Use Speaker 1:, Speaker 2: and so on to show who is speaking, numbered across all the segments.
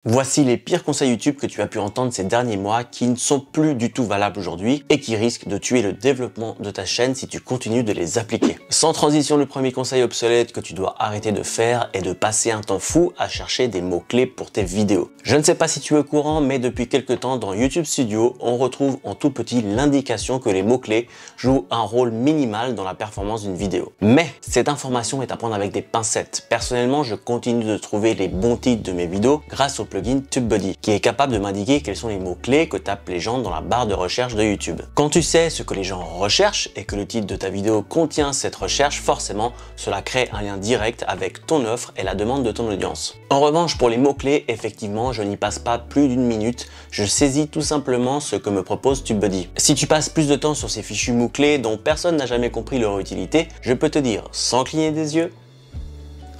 Speaker 1: Voici les pires conseils YouTube que tu as pu entendre ces derniers mois qui ne sont plus du tout valables aujourd'hui et qui risquent de tuer le développement de ta chaîne si tu continues de les appliquer. Sans transition, le premier conseil obsolète que tu dois arrêter de faire est de passer un temps fou à chercher des mots-clés pour tes vidéos. Je ne sais pas si tu es au courant, mais depuis quelques temps dans YouTube Studio, on retrouve en tout petit l'indication que les mots-clés jouent un rôle minimal dans la performance d'une vidéo. Mais cette information est à prendre avec des pincettes. Personnellement, je continue de trouver les bons titres de mes vidéos grâce au plugin TubeBuddy, qui est capable de m'indiquer quels sont les mots-clés que tapent les gens dans la barre de recherche de YouTube. Quand tu sais ce que les gens recherchent et que le titre de ta vidéo contient cette recherche, forcément, cela crée un lien direct avec ton offre et la demande de ton audience. En revanche, pour les mots-clés, effectivement, je n'y passe pas plus d'une minute, je saisis tout simplement ce que me propose TubeBuddy. Si tu passes plus de temps sur ces fichus mots-clés dont personne n'a jamais compris leur utilité, je peux te dire, sans cligner des yeux,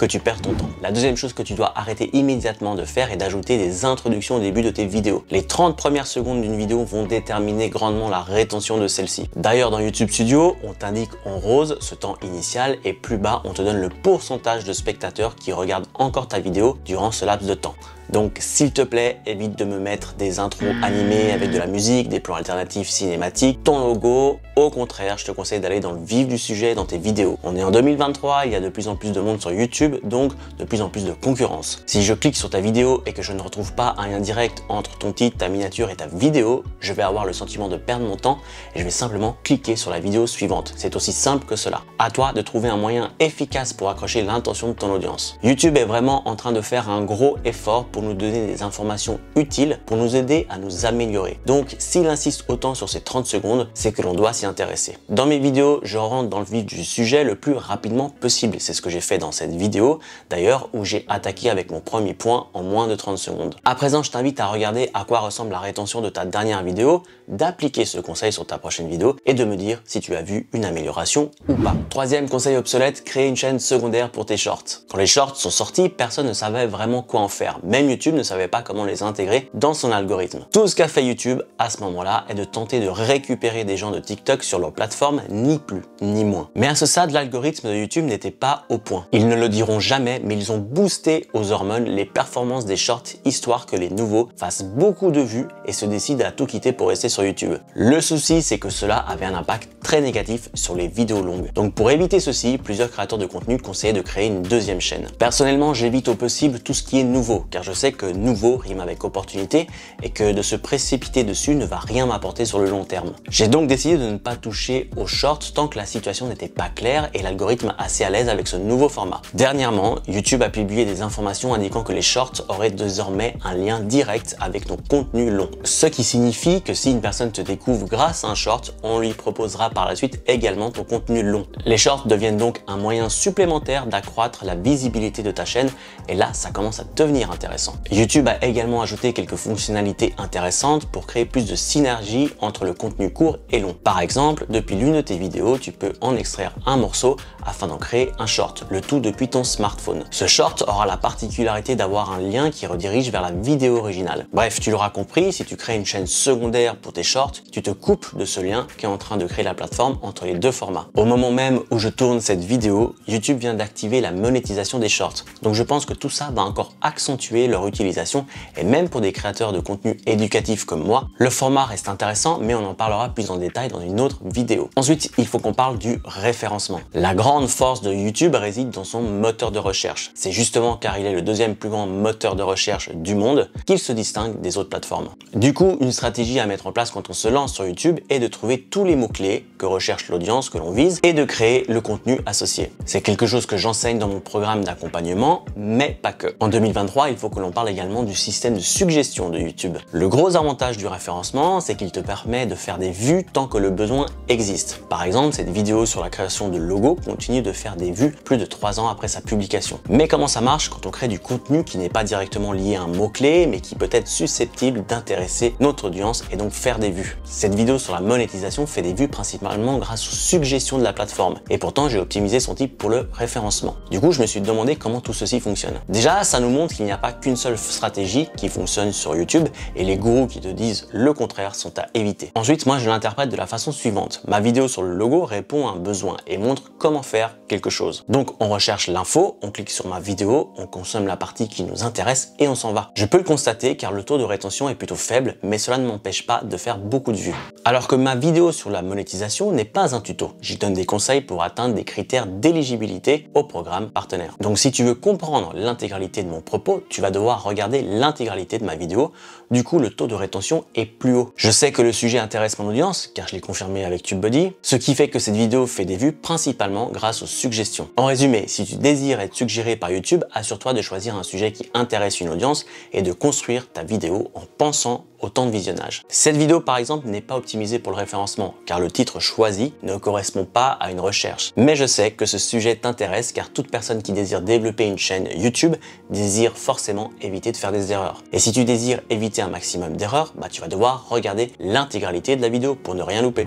Speaker 1: que tu perds ton temps. La deuxième chose que tu dois arrêter immédiatement de faire est d'ajouter des introductions au début de tes vidéos. Les 30 premières secondes d'une vidéo vont déterminer grandement la rétention de celle-ci. D'ailleurs, dans YouTube Studio, on t'indique en rose ce temps initial et plus bas, on te donne le pourcentage de spectateurs qui regardent encore ta vidéo durant ce laps de temps. Donc, s'il te plaît, évite de me mettre des intros animées avec de la musique, des plans alternatifs cinématiques, ton logo. Au contraire, je te conseille d'aller dans le vif du sujet dans tes vidéos. On est en 2023, il y a de plus en plus de monde sur YouTube, donc de plus en plus de concurrence. Si je clique sur ta vidéo et que je ne retrouve pas un lien direct entre ton titre, ta miniature et ta vidéo, je vais avoir le sentiment de perdre mon temps et je vais simplement cliquer sur la vidéo suivante. C'est aussi simple que cela. À toi de trouver un moyen efficace pour accrocher l'intention de ton audience. YouTube est vraiment en train de faire un gros effort pour nous donner des informations utiles pour nous aider à nous améliorer. Donc, s'il insiste autant sur ces 30 secondes, c'est que l'on doit s'y intéresser. Dans mes vidéos, je rentre dans le vif du sujet le plus rapidement possible. C'est ce que j'ai fait dans cette vidéo, d'ailleurs, où j'ai attaqué avec mon premier point en moins de 30 secondes. À présent, je t'invite à regarder à quoi ressemble la rétention de ta dernière vidéo, d'appliquer ce conseil sur ta prochaine vidéo et de me dire si tu as vu une amélioration ou pas. Troisième conseil obsolète, créer une chaîne secondaire pour tes shorts. Quand les shorts sont sortis, personne ne savait vraiment quoi en faire. Même YouTube ne savait pas comment les intégrer dans son algorithme. Tout ce qu'a fait YouTube à ce moment-là est de tenter de récupérer des gens de TikTok sur leur plateforme, ni plus ni moins. Mais à ce stade, l'algorithme de YouTube n'était pas au point. Ils ne le diront jamais, mais ils ont boosté aux hormones les performances des shorts histoire que les nouveaux fassent beaucoup de vues et se décident à tout quitter pour rester sur YouTube. Le souci, c'est que cela avait un impact très négatif sur les vidéos longues. Donc pour éviter ceci, plusieurs créateurs de contenu conseillaient de créer une deuxième chaîne. Personnellement, j'évite au possible tout ce qui est nouveau, car je sais que nouveau rime avec opportunité et que de se précipiter dessus ne va rien m'apporter sur le long terme. J'ai donc décidé de ne pas toucher aux shorts tant que la situation n'était pas claire et l'algorithme assez à l'aise avec ce nouveau format. Dernièrement, YouTube a publié des informations indiquant que les shorts auraient désormais un lien direct avec ton contenu long. Ce qui signifie que si une personne te découvre grâce à un short, on lui proposera par la suite également ton contenu long. Les shorts deviennent donc un moyen supplémentaire d'accroître la visibilité de ta chaîne et là, ça commence à devenir intéressant. YouTube a également ajouté quelques fonctionnalités intéressantes pour créer plus de synergie entre le contenu court et long. Par exemple, depuis l'une de tes vidéos, tu peux en extraire un morceau afin d'en créer un short, le tout depuis ton smartphone. Ce short aura la particularité d'avoir un lien qui redirige vers la vidéo originale. Bref, tu l'auras compris, si tu crées une chaîne secondaire pour tes shorts, tu te coupes de ce lien qui est en train de créer la plateforme entre les deux formats. Au moment même où je tourne cette vidéo, YouTube vient d'activer la monétisation des shorts. Donc je pense que tout ça va encore accentuer leur utilisation et même pour des créateurs de contenu éducatif comme moi, le format reste intéressant mais on en parlera plus en détail dans une autre vidéo. Ensuite, il faut qu'on parle du référencement. La grande force de YouTube réside dans son moteur de recherche. C'est justement car il est le deuxième plus grand moteur de recherche du monde qu'il se distingue des autres plateformes. Du coup, une stratégie à mettre en place quand on se lance sur YouTube est de trouver tous les mots-clés que recherche l'audience que l'on vise et de créer le contenu associé. C'est quelque chose que j'enseigne dans mon programme d'accompagnement, mais pas que. En 2023, il faut que l'on parle également du système de suggestion de YouTube. Le gros avantage du référencement, c'est qu'il te permet de faire des vues tant que le besoin existe. Par exemple, cette vidéo sur la création de logos continue de faire des vues plus de 3 ans après sa publication. Mais comment ça marche quand on crée du contenu qui n'est pas directement lié à un mot-clé, mais qui peut être susceptible d'intéresser notre audience et donc faire des vues? Cette vidéo sur la monétisation fait des vues principalement grâce aux suggestions de la plateforme. Et pourtant, j'ai optimisé son type pour le référencement. Du coup, je me suis demandé comment tout ceci fonctionne. Déjà, ça nous montre qu'il n'y a pas qu'une qu'une seule stratégie qui fonctionne sur YouTube et les gourous qui te disent le contraire sont à éviter. Ensuite, moi je l'interprète de la façon suivante. Ma vidéo sur le logo répond à un besoin et montre comment faire quelque chose. Donc on recherche l'info, on clique sur ma vidéo, on consomme la partie qui nous intéresse et on s'en va. Je peux le constater car le taux de rétention est plutôt faible, mais cela ne m'empêche pas de faire beaucoup de vues. Alors que ma vidéo sur la monétisation n'est pas un tuto. J'y donne des conseils pour atteindre des critères d'éligibilité au programme partenaire. Donc si tu veux comprendre l'intégralité de mon propos, tu vas devoir regarder l'intégralité de ma vidéo. Du coup, le taux de rétention est plus haut. Je sais que le sujet intéresse mon audience, car je l'ai confirmé avec TubeBuddy, ce qui fait que cette vidéo fait des vues principalement grâce aux suggestions. En résumé, si tu désires être suggéré par YouTube, assure-toi de choisir un sujet qui intéresse une audience et de construire ta vidéo en pensant au temps de visionnage. Cette vidéo par exemple n'est pas optimisée pour le référencement car le titre choisi ne correspond pas à une recherche. Mais je sais que ce sujet t'intéresse car toute personne qui désire développer une chaîne YouTube désire forcément éviter de faire des erreurs. Et si tu désires éviter un maximum d'erreurs, tu vas devoir regarder l'intégralité de la vidéo pour ne rien louper.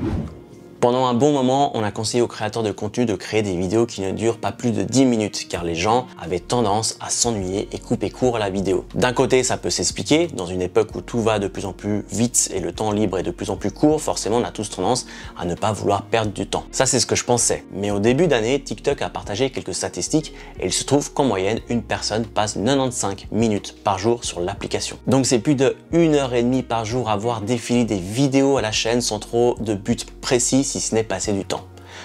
Speaker 1: Pendant un bon moment, on a conseillé aux créateurs de contenu de créer des vidéos qui ne durent pas plus de 10 minutes car les gens avaient tendance à s'ennuyer et couper court à la vidéo. D'un côté, ça peut s'expliquer. Dans une époque où tout va de plus en plus vite et le temps libre est de plus en plus court, forcément on a tous tendance à ne pas vouloir perdre du temps. Ça, c'est ce que je pensais. Mais au début d'année, TikTok a partagé quelques statistiques et il se trouve qu'en moyenne, une personne passe 95 minutes par jour sur l'application. Donc c'est plus de 1h30 par jour à voir défiler des vidéos à la chaîne sans trop de but précis si ce n'est passer du temps.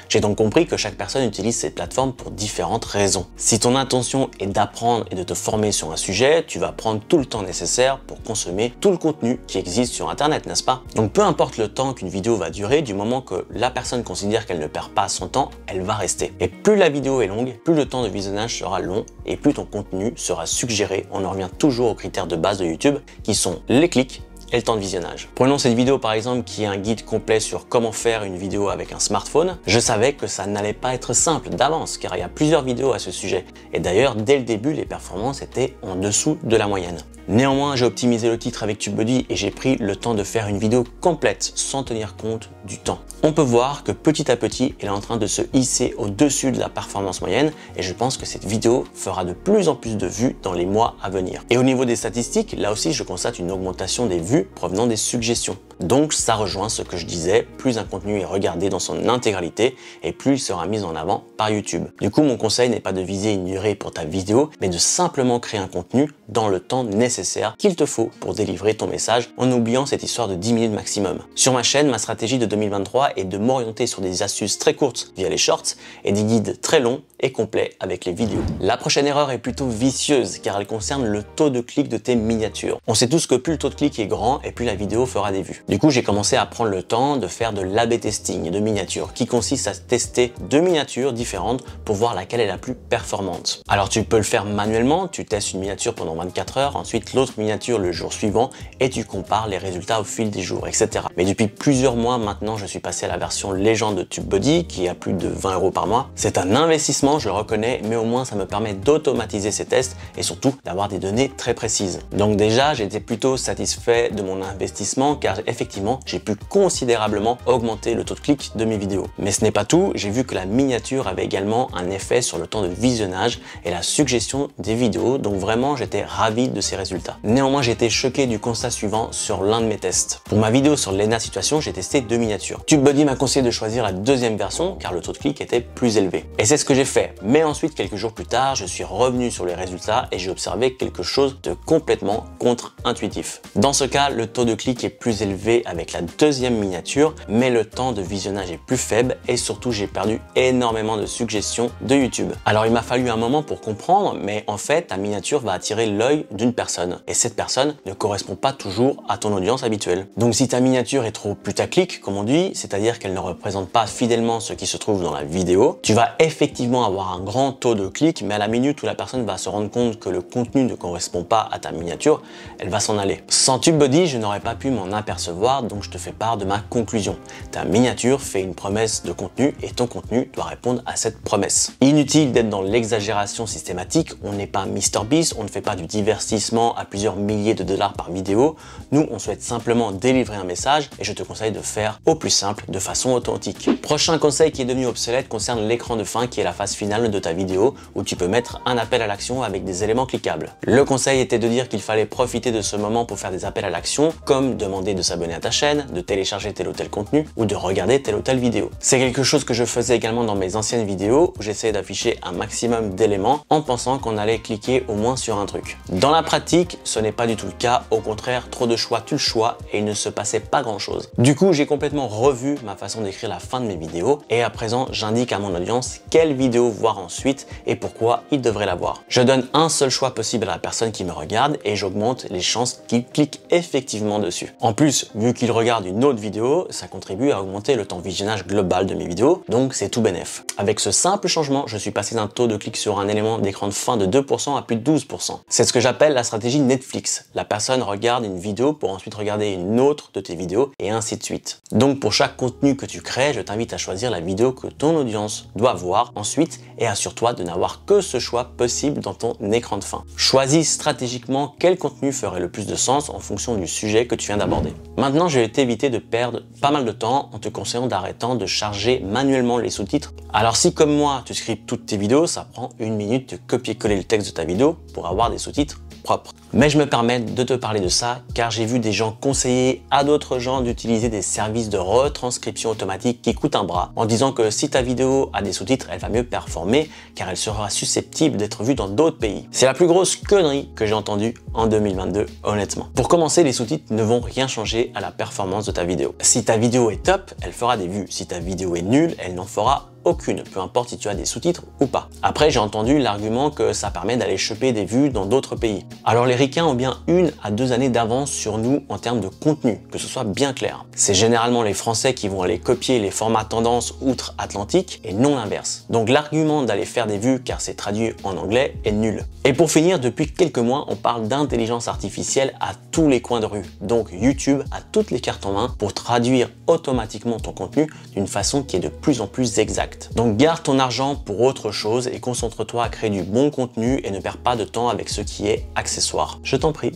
Speaker 1: J'ai donc compris que chaque personne utilise cette plateforme pour différentes raisons. Si ton intention est d'apprendre et de te former sur un sujet, tu vas prendre tout le temps nécessaire pour consommer tout le contenu qui existe sur Internet, n'est-ce pas? Donc peu importe le temps qu'une vidéo va durer, du moment que la personne considère qu'elle ne perd pas son temps, elle va rester. Et plus la vidéo est longue, plus le temps de visionnage sera long et plus ton contenu sera suggéré. On en revient toujours aux critères de base de YouTube qui sont les clics et le temps de visionnage. Prenons cette vidéo par exemple qui est un guide complet sur comment faire une vidéo avec un smartphone. Je savais que ça n'allait pas être simple d'avance car il y a plusieurs vidéos à ce sujet. Et d'ailleurs, dès le début, les performances étaient en dessous de la moyenne. Néanmoins, j'ai optimisé le titre avec TubeBuddy et j'ai pris le temps de faire une vidéo complète sans tenir compte du temps. On peut voir que petit à petit, elle est en train de se hisser au-dessus de la performance moyenne et je pense que cette vidéo fera de plus en plus de vues dans les mois à venir. Et au niveau des statistiques, là aussi, je constate une augmentation des vues provenant des suggestions. Donc ça rejoint ce que je disais, plus un contenu est regardé dans son intégralité et plus il sera mis en avant par YouTube. Du coup, mon conseil n'est pas de viser une durée pour ta vidéo, mais de simplement créer un contenu dans le temps nécessaire qu'il te faut pour délivrer ton message en oubliant cette histoire de 10 minutes maximum. Sur ma chaîne, ma stratégie de 2023 est de m'orienter sur des astuces très courtes via les shorts et des guides très longs et complets avec les vidéos. La prochaine erreur est plutôt vicieuse car elle concerne le taux de clic de tes miniatures. On sait tous que plus le taux de clic est grand et plus la vidéo fera des vues. Du coup, j'ai commencé à prendre le temps de faire de l'A/B testing de miniatures qui consiste à tester deux miniatures différentes pour voir laquelle est la plus performante. Alors tu peux le faire manuellement, tu testes une miniature pendant 24 heures, ensuite l'autre miniature le jour suivant et tu compares les résultats au fil des jours, etc. Mais depuis plusieurs mois maintenant, je suis passé à la version légende de TubeBuddy qui est à plus de 20 € par mois. C'est un investissement, je le reconnais, mais au moins ça me permet d'automatiser ces tests et surtout d'avoir des données très précises. Donc déjà, j'étais plutôt satisfait de mon investissement car effectivement, j'ai pu considérablement augmenter le taux de clic de mes vidéos. Mais ce n'est pas tout, j'ai vu que la miniature avait également un effet sur le temps de visionnage et la suggestion des vidéos, donc vraiment j'étais ravi de ces résultats. Néanmoins, j'ai été choqué du constat suivant sur l'un de mes tests. Pour ma vidéo sur Lena Situation, j'ai testé deux miniatures. TubeBuddy m'a conseillé de choisir la deuxième version car le taux de clic était plus élevé. Et c'est ce que j'ai fait. Mais ensuite, quelques jours plus tard, je suis revenu sur les résultats et j'ai observé quelque chose de complètement contre-intuitif. Dans ce cas, le taux de clic est plus élevé avec la deuxième miniature, mais le temps de visionnage est plus faible et surtout j'ai perdu énormément de suggestions de YouTube. Alors il m'a fallu un moment pour comprendre, mais en fait ta miniature va attirer l'œil d'une personne et cette personne ne correspond pas toujours à ton audience habituelle. Donc si ta miniature est trop putaclic, comme on dit, c'est-à-dire qu'elle ne représente pas fidèlement ce qui se trouve dans la vidéo, tu vas effectivement avoir un grand taux de clics, mais à la minute où la personne va se rendre compte que le contenu ne correspond pas à ta miniature, elle va s'en aller. Sans TubeBuddy, dit, je n'aurais pas pu m'en apercevoir, donc je te fais part de ma conclusion. Ta miniature fait une promesse de contenu et ton contenu doit répondre à cette promesse. Inutile d'être dans l'exagération systématique, on n'est pas MrBeast, on ne fait pas du divertissement à plusieurs milliers de dollars par vidéo. Nous, on souhaite simplement délivrer un message et je te conseille de faire au plus simple, de façon authentique. Prochain conseil qui est devenu obsolète concerne l'écran de fin qui est la phase finale de ta vidéo où tu peux mettre un appel à l'action avec des éléments cliquables. Le conseil était de dire qu'il fallait profiter de ce moment pour faire des appels à l'action comme demander de s'abonner à ta chaîne, de télécharger tel ou tel contenu ou de regarder telle ou telle vidéo. C'est quelque chose que je faisais également dans mes anciennes vidéos où j'essayais d'afficher un maximum d'éléments en pensant qu'on allait cliquer au moins sur un truc. Dans la pratique, ce n'est pas du tout le cas, au contraire, trop de choix tue le choix et il ne se passait pas grand chose. Du coup, j'ai complètement revu ma façon d'écrire la fin de mes vidéos et à présent, j'indique à mon audience quelle vidéo voir ensuite et pourquoi il devrait la voir. Je donne un seul choix possible à la personne qui me regarde et j'augmente les chances qu'il clique effectivement dessus. En plus, vu qu'il regarde une autre vidéo, ça contribue à augmenter le temps visionnage global de mes vidéos, donc c'est tout bénef. Avec ce simple changement, je suis passé d'un taux de clic sur un élément d'écran de fin de 2% à plus de 12%. C'est ce que j'appelle la stratégie Netflix. La personne regarde une vidéo pour ensuite regarder une autre de tes vidéos et ainsi de suite. Donc pour chaque contenu que tu crées, je t'invite à choisir la vidéo que ton audience doit voir ensuite et assure-toi de n'avoir que ce choix possible dans ton écran de fin. Choisis stratégiquement quel contenu ferait le plus de sens en fonction du sujet que tu viens d'aborder. Maintenant, je vais t'éviter de perdre pas mal de temps en te conseillant d'arrêter de charger manuellement les sous-titres. Alors si comme moi, tu scriptes toutes tes vidéos, ça prend 1 minute de copier-coller le texte de ta vidéo pour avoir des sous-titres propres. Mais je me permets de te parler de ça car j'ai vu des gens conseiller à d'autres gens d'utiliser des services de retranscription automatique qui coûtent un bras en disant que si ta vidéo a des sous-titres, elle va mieux performer car elle sera susceptible d'être vue dans d'autres pays. C'est la plus grosse connerie que j'ai entendue en 2022, honnêtement. Pour commencer, les sous-titres ne vont rien changer à la performance de ta vidéo. Si ta vidéo est top, elle fera des vues. Si ta vidéo est nulle, elle n'en fera aucune, peu importe si tu as des sous-titres ou pas. Après, j'ai entendu l'argument que ça permet d'aller choper des vues dans d'autres pays. Alors les ricains ont bien 1 à 2 années d'avance sur nous en termes de contenu, que ce soit bien clair. C'est généralement les Français qui vont aller copier les formats tendance outre-Atlantique et non l'inverse. Donc l'argument d'aller faire des vues car c'est traduit en anglais est nul. Et pour finir, depuis quelques mois, on parle d'intelligence artificielle à tous les coins de rue. Donc YouTube a toutes les cartes en main pour traduire automatiquement ton contenu d'une façon qui est de plus en plus exacte. Donc garde ton argent pour autre chose et concentre-toi à créer du bon contenu et ne perds pas de temps avec ce qui est accessoire. Je t'en prie.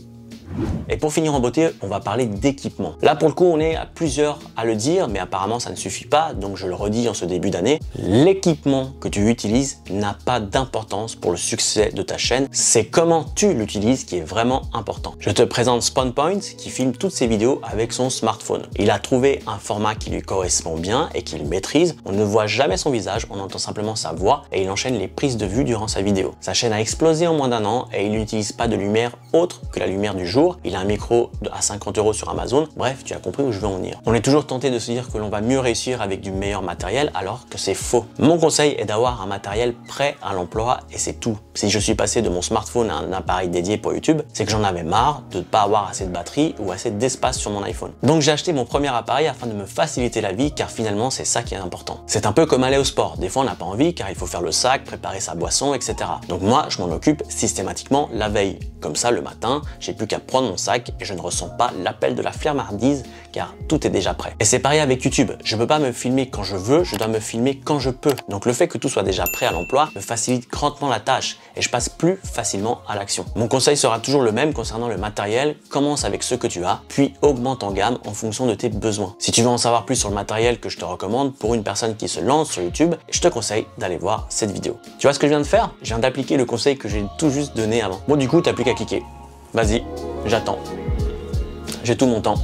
Speaker 1: Et pour finir en beauté, on va parler d'équipement. Là pour le coup, on est à plusieurs à le dire, mais apparemment ça ne suffit pas, donc je le redis en ce début d'année. L'équipement que tu utilises n'a pas d'importance pour le succès de ta chaîne, c'est comment tu l'utilises qui est vraiment important. Je te présente SpawnPoint qui filme toutes ses vidéos avec son smartphone. Il a trouvé un format qui lui correspond bien et qu'il maîtrise. On ne voit jamais son visage, on entend simplement sa voix et il enchaîne les prises de vue durant sa vidéo. Sa chaîne a explosé en moins d'1 an et il n'utilise pas de lumière autre que la lumière du jour. Il a un micro à 50 € sur Amazon. Bref, tu as compris où je veux en venir. On est toujours tenté de se dire que l'on va mieux réussir avec du meilleur matériel alors que c'est faux. Mon conseil est d'avoir un matériel prêt à l'emploi et c'est tout. Si je suis passé de mon smartphone à un appareil dédié pour YouTube, c'est que j'en avais marre de ne pas avoir assez de batterie ou assez d'espace sur mon iPhone. Donc j'ai acheté mon premier appareil afin de me faciliter la vie car finalement c'est ça qui est important. C'est un peu comme aller au sport. Des fois on n'a pas envie car il faut faire le sac, préparer sa boisson, etc. Donc moi je m'en occupe systématiquement la veille. Comme ça le matin, j'ai plus qu'à prendre mon sac et je ne ressens pas l'appel de la flemmardise car tout est déjà prêt. Et c'est pareil avec YouTube, je peux pas me filmer quand je veux, je dois me filmer quand je peux. Donc le fait que tout soit déjà prêt à l'emploi me facilite grandement la tâche et je passe plus facilement à l'action. Mon conseil sera toujours le même concernant le matériel, commence avec ce que tu as, puis augmente en gamme en fonction de tes besoins. Si tu veux en savoir plus sur le matériel que je te recommande pour une personne qui se lance sur YouTube, je te conseille d'aller voir cette vidéo. Tu vois ce que je viens de faire? Je viens d'appliquer le conseil que j'ai tout juste donné avant. Bon du coup, t'as plus qu'à cliquer. Vas-y, j'attends. J'ai tout mon temps.